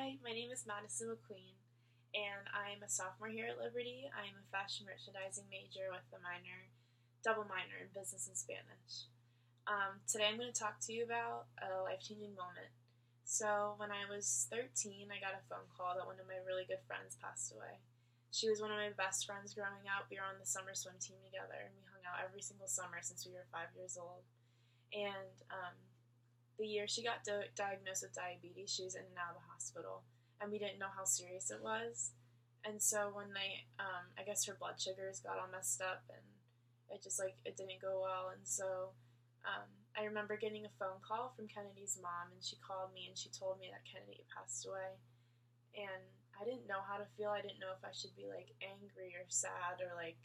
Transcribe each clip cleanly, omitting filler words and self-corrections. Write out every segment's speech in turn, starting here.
Hi, my name is Madison McQueen, and I'm a sophomore here at Liberty. I am a fashion merchandising major with a double minor in business and Spanish. Today I'm going to talk to you about a life-changing moment. So when I was 13, I got a phone call that one of my really good friends passed away. She was one of my best friends growing up. We were on the summer swim team together, and we hung out every single summer since we were 5 years old. And the year she got diagnosed with diabetes, she was in and out of the hospital, and we didn't know how serious it was. And so one night, I guess her blood sugars got all messed up, and it didn't go well. And so I remember getting a phone call from Kennedy's mom, and she called me and she told me that Kennedy had passed away. And I didn't know how to feel. I didn't know if I should be like angry or sad or like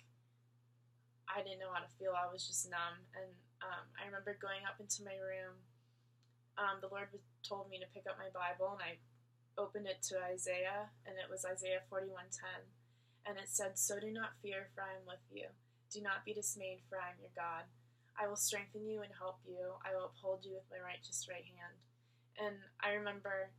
I didn't know how to feel. I was just numb. And I remember going up into my room. The Lord told me to pick up my Bible, and I opened it to Isaiah, and it was Isaiah 41:10, and it said, "So do not fear, for I am with you. Do not be dismayed, for I am your God. I will strengthen you and help you. I will uphold you with my righteous right hand." And I remember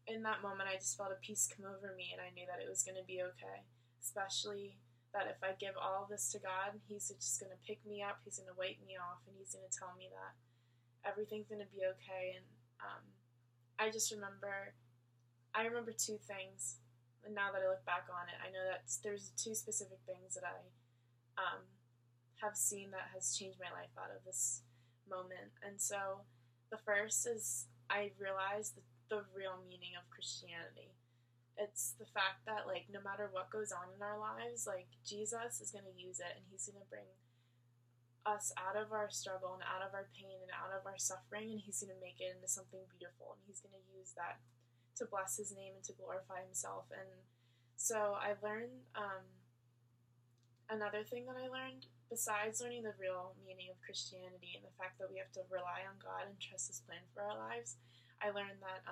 in that moment, I just felt a peace come over me, and I knew that it was going to be okay, especially that if I give all of this to God, He's just going to pick me up, He's going to wake me off, and He's going to tell me that everything's going to be okay. And I just remember, I remember two things, and now that I look back on it, I know that there's two specific things that I have seen that has changed my life out of this moment. And so the first is I realized the real meaning of Christianity. It's the fact that, like, no matter what goes on in our lives, like, Jesus is going to use it, and He's going to bring us out of our struggle and out of our pain and out of our suffering, and He's going to make it into something beautiful, and He's going to use that to bless His name and to glorify Himself. And so I learned another thing that I learned, besides learning the real meaning of Christianity and the fact that we have to rely on God and trust His plan for our lives, I learned that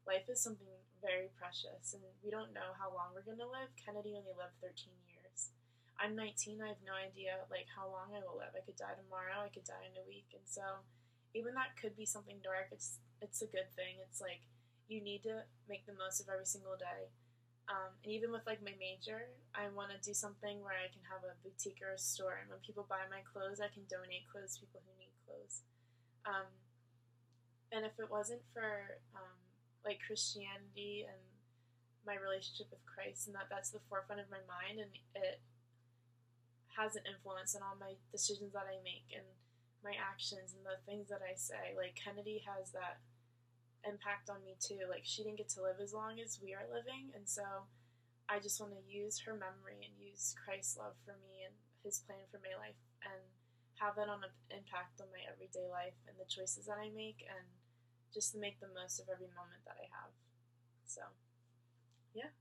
life is something very precious, and we don't know how long we're going to live. Kennedy only lived 13 years. I'm 19, I have no idea like how long I will live. I could die tomorrow, I could die in a week. And so even that could be something dark. It's a good thing. It's like you need to make the most of every single day. And even with like my major, I want to do something where I can have a boutique or a store, and when people buy my clothes, I can donate clothes to people who need clothes. And if it wasn't for like Christianity and my relationship with Christ, and that's the forefront of my mind, and it has an influence on all my decisions that I make and my actions and the things that I say. Like, Kennedy has that impact on me too. Like, she didn't get to live as long as we are living, and so I just want to use her memory and use Christ's love for me and His plan for my life, and have that on an impact on my everyday life and the choices that I make, and just to make the most of every moment that I have. So, yeah.